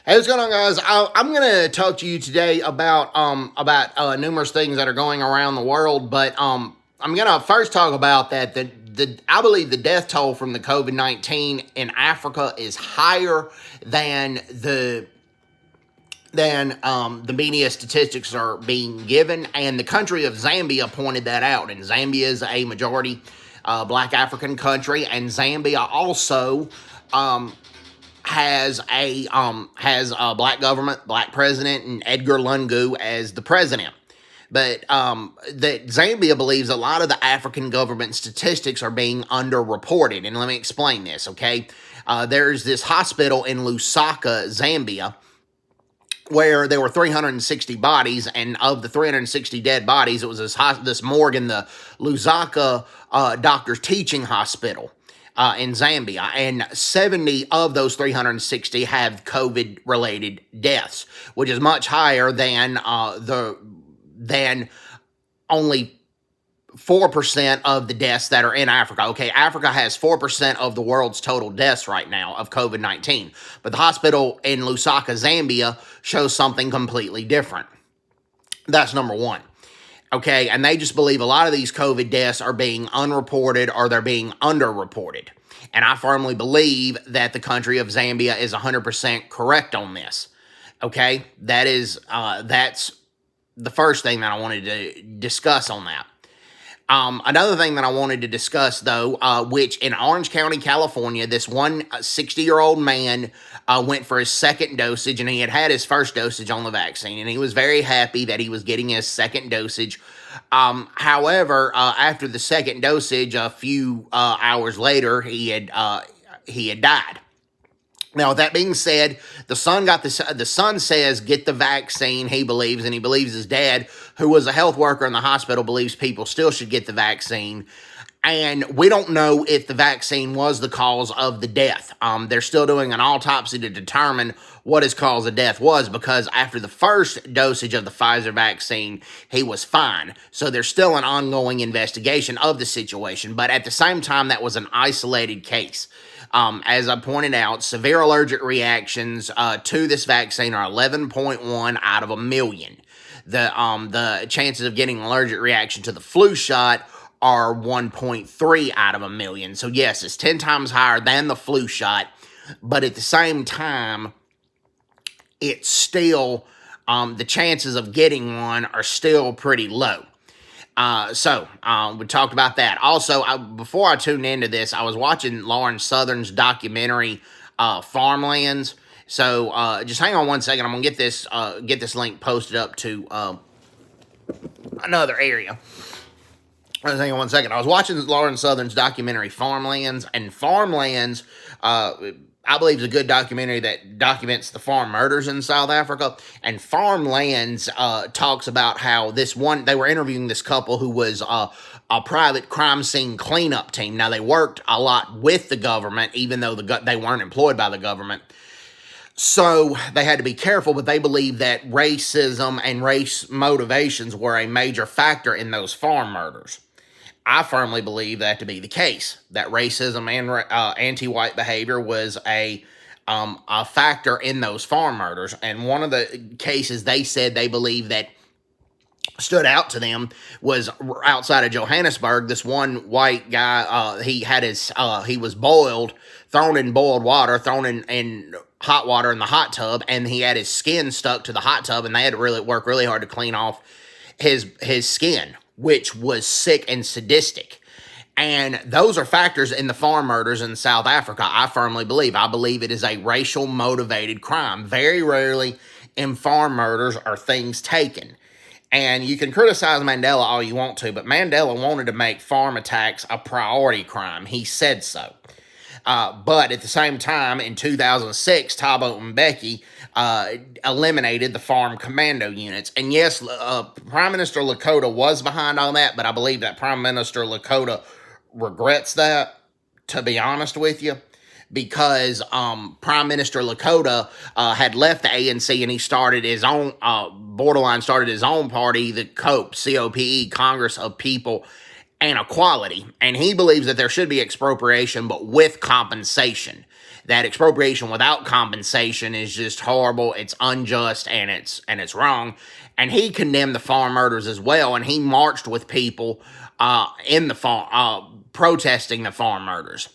Hey, what's going on, guys? I'm gonna talk to you today about numerous things that are going around the world, but I'm gonna first talk about that I believe the death toll from the COVID-19 in Africa is higher than the media statistics are being given, and the country of Zambia pointed that out. And Zambia is a majority black African country, and Zambia also has a black government, black president, and Edgar Lungu as the president. But that Zambia believes a lot of the African government statistics are being underreported. And let me explain this, okay? There's this hospital in Lusaka, Zambia, where there were 360 bodies, and of the 360 dead bodies, it was this morgue in the Lusaka Doctors Teaching Hospital in Zambia, and 70 of those 360 have COVID-related deaths, which is much higher than only 4% of the deaths that are in Africa. Okay, Africa has 4% of the world's total deaths right now of COVID-19, but the hospital in Lusaka, Zambia, shows something completely different. That's number one. Okay, and they just believe a lot of these COVID deaths are being unreported or they're being underreported. And I firmly believe that the country of Zambia is 100% correct on this. Okay, that's the first thing that I wanted to discuss on that. Another thing that I wanted to discuss, though, which in Orange County, California, this one 60-year-old man went for his second dosage, and he had his first dosage on the vaccine, and he was very happy that he was getting his second dosage. However, after the second dosage, a few hours later, he had died. Now, with that being said, the son says get the vaccine, he believes, and he believes his dad, who was a health worker in the hospital, believes people still should get the vaccine. And we don't know if the vaccine was the cause of the death. They're still doing an autopsy to determine what his cause of death was, because after the first dosage of the Pfizer vaccine, he was fine. So there's still an ongoing investigation of the situation. But at the same time, that was an isolated case. As I pointed out, severe allergic reactions to this vaccine are 11.1 out of a million. The chances of getting an allergic reaction to the flu shot are 1.3 out of a million. So yes, it's 10 times higher than the flu shot, but at the same time, it's still, the chances of getting one are still pretty low. So we talked about that. Also, before I tuned into this, I was watching Lauren Southern's documentary, Farmlands. So just hang on one second. I'm gonna get this link posted up to another area. Hang on one second. I was watching Lauren Southern's documentary, Farmlands, and Farmlands, I believe, is a good documentary that documents the farm murders in South Africa. And Farmlands talks about how they were interviewing this couple who was a private crime scene cleanup team. Now, they worked a lot with the government, even though they weren't employed by the government. So they had to be careful, but they believe that racism and race motivations were a major factor in those farm murders. I firmly believe that to be the case, that racism and anti-white behavior was a factor in those farm murders. And one of the cases they said they believe that stood out to them was outside of Johannesburg. This one white guy, he was thrown in boiled water, thrown in hot water in the hot tub, and he had his skin stuck to the hot tub, and they had to work really hard to clean off his skin, which was sick and sadistic. And those are factors in the farm murders in South Africa, I firmly believe. I believe it is a racial motivated crime. Very rarely in farm murders are things taken. And you can criticize Mandela all you want to, but Mandela wanted to make farm attacks a priority crime. He said so. But at the same time, in 2006, Thabo Mbeki eliminated the farm commando units. And yes, Prime Minister Lakota was behind all that, but I believe that Prime Minister Lakota regrets that, to be honest with you, because Prime Minister Lakota had left the ANC and he started his own, started his own party, the COPE, C-O-P-E, Congress of People and Equality. And he believes that there should be expropriation, but with compensation. that expropriation without compensation is just horrible, it's unjust, and it's wrong. And he condemned the farm murders as well, and he marched with people in the farm protesting the farm murders.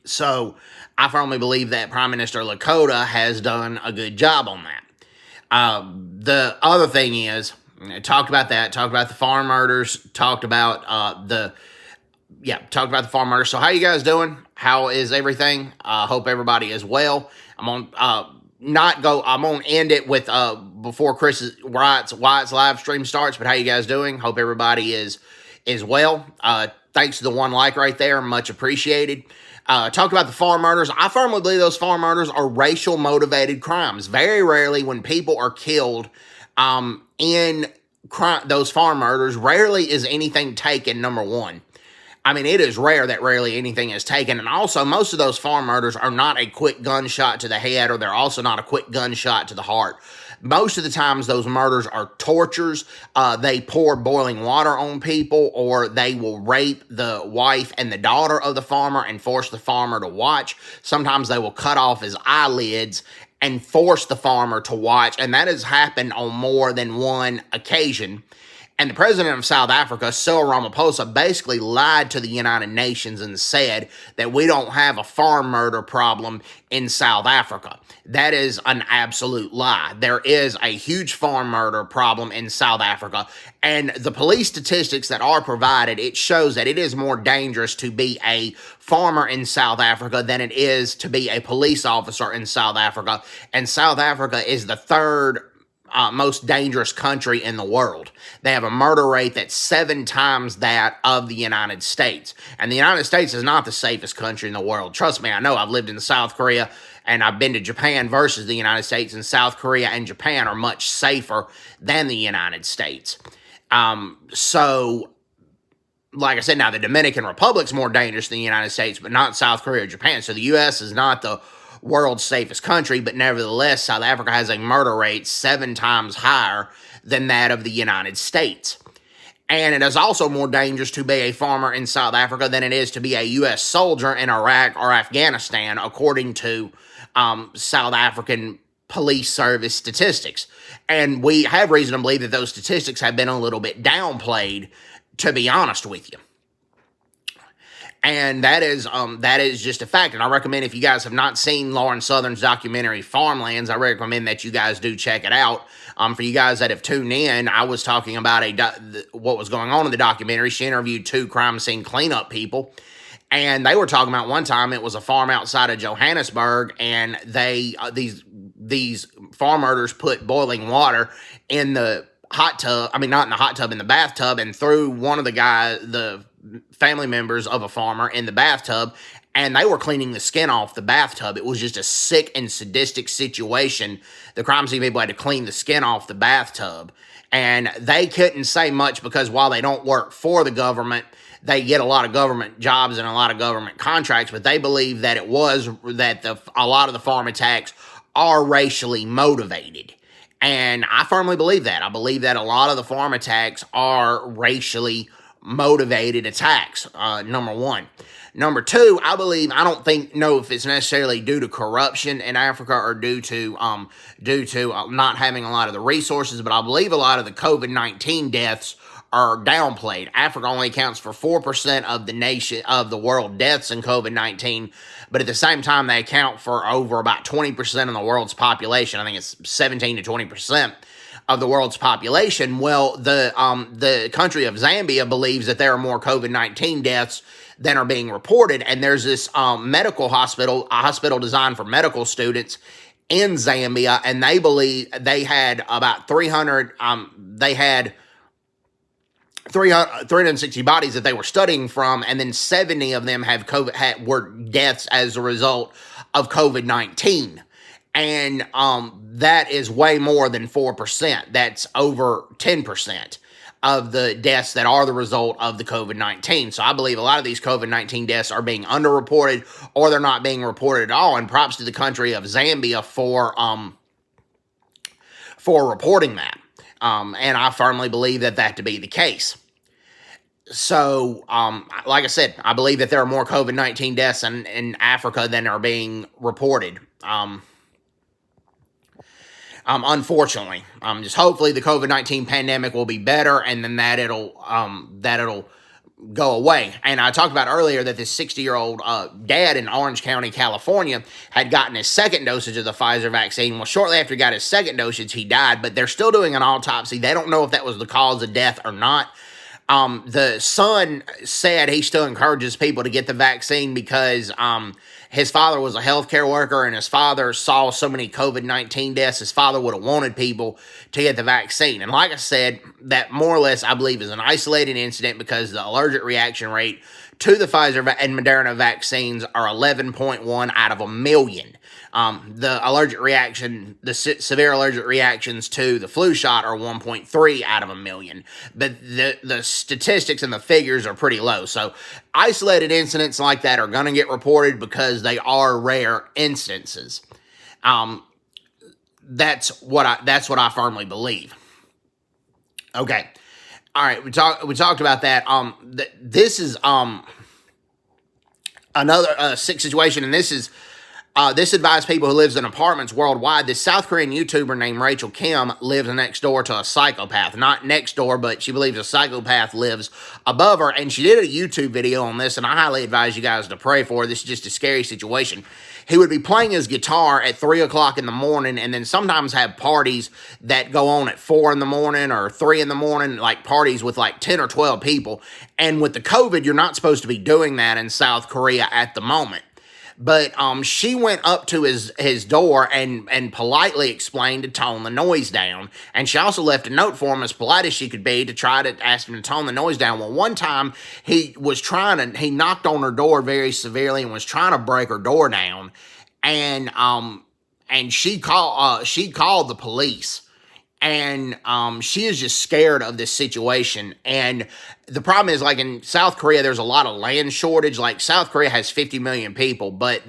So I firmly believe that Prime Minister Lakota has done a good job on that. The other thing is, talked about that, talked about the farm murders, talked about the farm murders. So how you guys doing? How is everything? Hope everybody is well. I'm gonna end it with before Wyatt's live stream starts. But how you guys doing? Hope everybody is well. Thanks to the one like right there, much appreciated. Talked about the farm murders. I firmly believe those farm murders are racial motivated crimes. Very rarely, when people are killed in those farm murders, rarely is anything taken. Number one, I mean, it is rare that rarely anything is taken. And also, most of those farm murders are not a quick gunshot to the head, or they're also not a quick gunshot to the heart. Most of the times, those murders are tortures. They pour boiling water on people, or they will rape the wife and the daughter of the farmer and force the farmer to watch. Sometimes they will cut off his eyelids and force the farmer to watch. And that has happened on more than one occasion. And the president of South Africa, Cyril Ramaphosa, basically lied to the United Nations and said that we don't have a farm murder problem in South Africa. That is an absolute lie. There is a huge farm murder problem in South Africa. And the police statistics that are provided, it shows that it is more dangerous to be a farmer in South Africa than it is to be a police officer in South Africa. And South Africa is the third most dangerous country in the world. They have a murder rate that's 7 times that of the United States. And the United States is not the safest country in the world. Trust me, I know. I've lived in South Korea and I've been to Japan versus the United States, and South Korea and Japan are much safer than the United States. So, like I said, now the Dominican Republic's more dangerous than the United States, but not South Korea or Japan. So the U.S. is not the world's safest country, but nevertheless, South Africa has a murder rate 7 times higher than that of the United States. And it is also more dangerous to be a farmer in South Africa than it is to be a U.S. soldier in Iraq or Afghanistan, according to South African police service statistics. And we have reason to believe that those statistics have been a little bit downplayed, to be honest with you. And that is just a fact. And I recommend, if you guys have not seen Lauren Southern's documentary Farmlands, I recommend that you guys do check it out. For you guys that have tuned in, I was talking about what was going on in the documentary. She interviewed 2 crime scene cleanup people, and they were talking about one time it was a farm outside of Johannesburg, and they these farm murders put boiling water in the hot tub. I mean, not in the hot tub, in the bathtub, and threw one of the family members of a farmer in the bathtub, and they were cleaning the skin off the bathtub. It was just a sick and sadistic situation. The crime scene people had to clean the skin off the bathtub, and they couldn't say much because while they don't work for the government, they get a lot of government jobs and a lot of government contracts, but they believe that a lot of the farm attacks are racially motivated. And I firmly believe that. I believe that a lot of the farm attacks are racially motivated attacks, number one. Number two, I don't know if it's necessarily due to corruption in Africa or due to not having a lot of the resources, but I believe a lot of the COVID-19 deaths are downplayed. Africa only accounts for 4% of the world deaths in COVID-19, but at the same time, they account for over about 20% of the world's population. I think it's 17 to 20% of the world's population. Well, the country of Zambia believes that there are more COVID-19 deaths than are being reported, and there's this medical hospital, a hospital designed for medical students in Zambia, and they believe they had about 360 bodies that they were studying from, and then 70 of them were deaths as a result of COVID-19. And that is way more than 4%. That's over 10% of the deaths that are the result of the COVID-19. So I believe a lot of these COVID-19 deaths are being underreported, or they're not being reported at all. And props to the country of Zambia for reporting that. And I firmly believe that to be the case. So, like I said, I believe that there are more COVID-19 deaths in Africa than are being reported. Unfortunately, just hopefully the COVID-19 pandemic will be better, and then that'll go away. And I talked about earlier that this 60-year-old dad in Orange County, California, had gotten his second dosage of the Pfizer vaccine. Well, shortly after he got his second dosage, he died, but they're still doing an autopsy. They don't know if that was the cause of death or not. The son said he still encourages people to get the vaccine because his father was a healthcare worker and his father saw so many COVID-19 deaths. His father would have wanted people to get the vaccine. And like I said, that more or less, I believe, is an isolated incident because the allergic reaction rate to the Pfizer and Moderna vaccines are 11.1 out of a million. The severe allergic reactions to the flu shot are 1.3 out of a million. But the statistics and the figures are pretty low. So isolated incidents like that are going to get reported because they are rare instances. That's what I firmly believe. Okay. All right, we talked about that. This is another sick situation, and this advised people who lives in apartments worldwide. This South Korean YouTuber named Rachel Kim lives next door to a psychopath. Not next door, but she believes a psychopath lives above her. And she did a YouTube video on this, and I highly advise you guys to pray for her. This is just a scary situation. He would be playing his guitar at 3 o'clock in the morning and then sometimes have parties that go on at 4 in the morning or 3 in the morning, like parties with like 10 or 12 people. And with the COVID, you're not supposed to be doing that in South Korea at the moment. But she went up to his door and politely explained to tone the noise down. And she also left a note for him, as polite as she could be, to try to ask him to tone the noise down. Well, one time he knocked on her door very severely and was trying to break her door down. And she called the police. And she is just scared of this situation. And the problem is, like in South Korea, there's a lot of land shortage. Like South Korea has 50 million people, but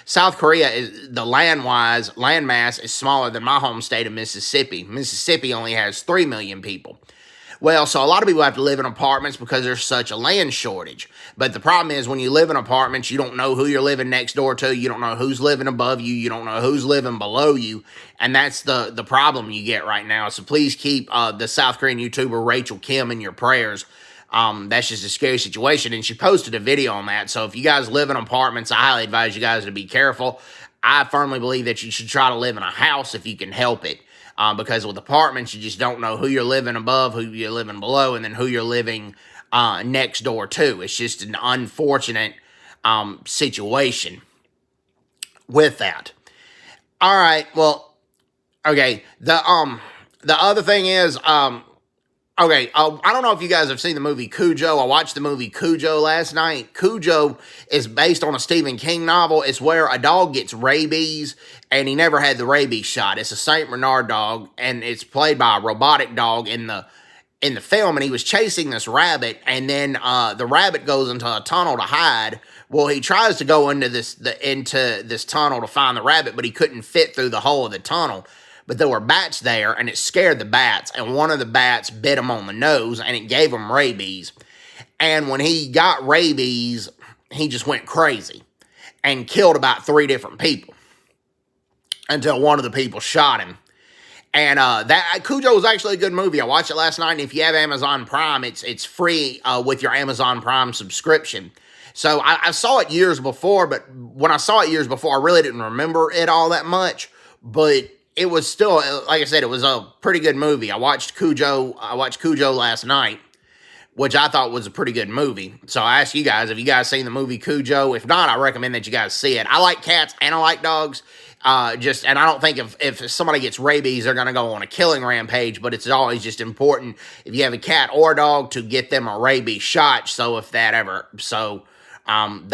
South Korea is the land mass is smaller than my home state of Mississippi. Mississippi only has 3 million people. Well, so a lot of people have to live in apartments because there's such a land shortage. But the problem is when you live in apartments, you don't know who you're living next door to. You don't know who's living above you. You don't know who's living below you. And that's the problem you get right now. So please keep the South Korean YouTuber Rachel Kim in your prayers. That's just a scary situation. And she posted a video on that. So if you guys live in apartments, I highly advise you guys to be careful. I firmly believe that you should try to live in a house if you can help it. Because with apartments, you just don't know who you're living above, who you're living below, and then who you're living next door to. It's just an unfortunate situation with that. All right, well, okay. The other thing is, okay, I don't know if you guys have seen the movie Cujo. I watched the movie Cujo last night. Cujo is based on a Stephen King novel. It's where a dog gets rabies, and he never had the rabies shot. It's a Saint Bernard dog, and it's played by a robotic dog in the film, and he was chasing this rabbit, and then the rabbit goes into a tunnel to hide. Well, he tries to go into this tunnel to find the rabbit, but he couldn't fit through the hole of the tunnel. But there were bats there, and it scared the bats, and one of the bats bit him on the nose, and it gave him rabies. And when he got rabies, he just went crazy and killed about 3 different people until one of the people shot him. And that Cujo was actually a good movie. I watched it last night, and if you have Amazon Prime, it's free with your Amazon Prime subscription. So I saw it years before, but when I saw it years before, I really didn't remember it all that much. But it was still, like I said, it was a pretty good movie. I watched Cujo last night, which I thought was a pretty good movie. So I asked you guys, have you guys seen the movie Cujo? If not, I recommend that you guys see it. I like cats and I like dogs. And I don't think if somebody gets rabies, they're going to go on a killing rampage, but it's always just important if you have a cat or a dog to get them a rabies shot. So they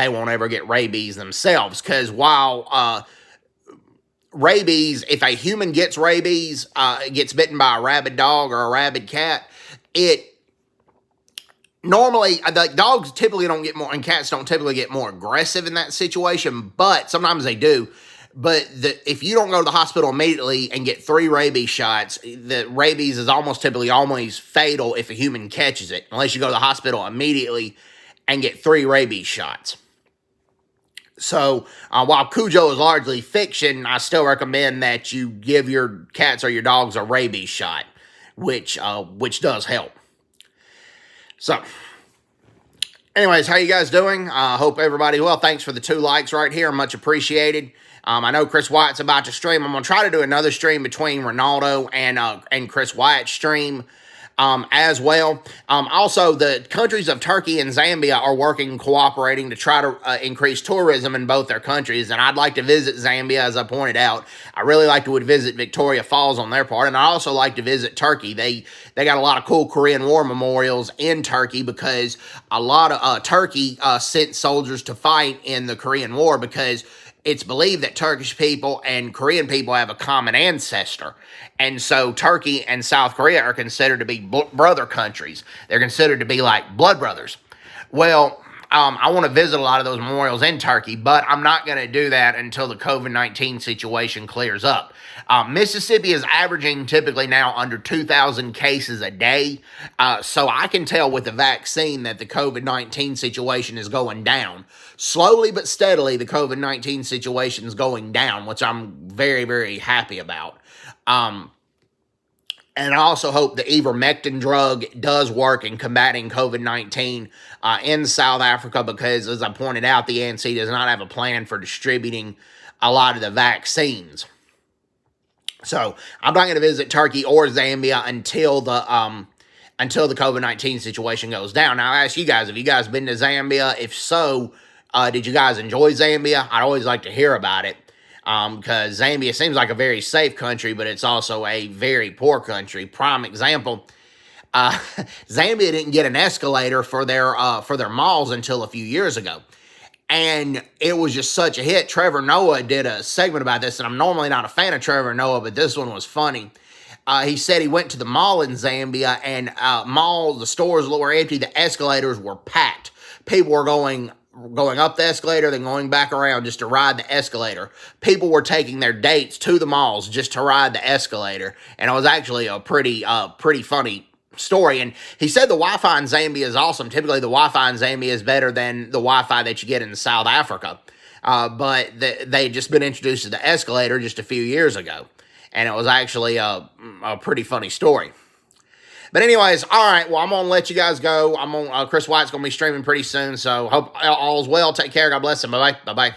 won't ever get rabies themselves. Because while, rabies, if a human gets rabies, gets bitten by a rabid dog or a rabid cat, normally, dogs typically don't get more, and cats don't typically get more aggressive in that situation, but sometimes they do. But if you don't go to the hospital immediately and get 3 rabies shots, the rabies is almost typically always fatal if a human catches it, unless you go to the hospital immediately and get 3 rabies shots. So while Cujo is largely fiction, I still recommend that you give your cats or your dogs a rabies shot, which does help. So, anyways, how you guys doing? I hope everybody well. Thanks for the 2 likes right here. Much appreciated. I know Chris Wyatt's about to stream. I'm going to try to do another stream between Ronaldo and Chris Wyatt's stream as well. Also, the countries of Turkey and Zambia are working, cooperating to try to increase tourism in both their countries. And I'd like to visit Zambia, as I pointed out. I really like to visit Victoria Falls on their part. And I also like to visit Turkey. They got a lot of cool Korean War memorials in Turkey because a lot of Turkey sent soldiers to fight in the Korean War because it's believed that Turkish people and Korean people have a common ancestor. And so Turkey and South Korea are considered to be brother countries. They're considered to be like blood brothers. Well, I want to visit a lot of those memorials in Turkey, but I'm not going to do that until the COVID-19 situation clears up. Mississippi is averaging typically now under 2,000 cases a day. So I can tell with the vaccine that the COVID-19 situation is going down. Slowly but steadily, the COVID-19 situation is going down, which I'm very, very happy about. And I also hope the ivermectin drug does work in combating COVID-19 in South Africa because, as I pointed out, the ANC does not have a plan for distributing a lot of the vaccines. So I'm not going to visit Turkey or Zambia until the COVID-19 situation goes down. Now, I ask you guys, have you guys been to Zambia? If so, did you guys enjoy Zambia? I'd always like to hear about it. Because Zambia seems like a very safe country, but it's also a very poor country. Prime example, Zambia didn't get an escalator for their malls until a few years ago. And it was just such a hit. Trevor Noah did a segment about this, and I'm normally not a fan of Trevor Noah, but this one was funny. He said he went to the mall in Zambia, and the stores were empty, the escalators were packed. People were going up the escalator, then going back around just to ride the escalator. People were taking their dates to the malls just to ride the escalator, and it was actually a pretty funny story. And he said the Wi-Fi in Zambia is awesome. Typically, the Wi-Fi in Zambia is better than the Wi-Fi that you get in South Africa, but they just been introduced to the escalator just a few years ago, and it was actually a pretty funny story. But anyways, all right, well, I'm going to let you guys go. Chris White's going to be streaming pretty soon, so hope all is well. Take care. God bless him. Bye-bye. Bye-bye.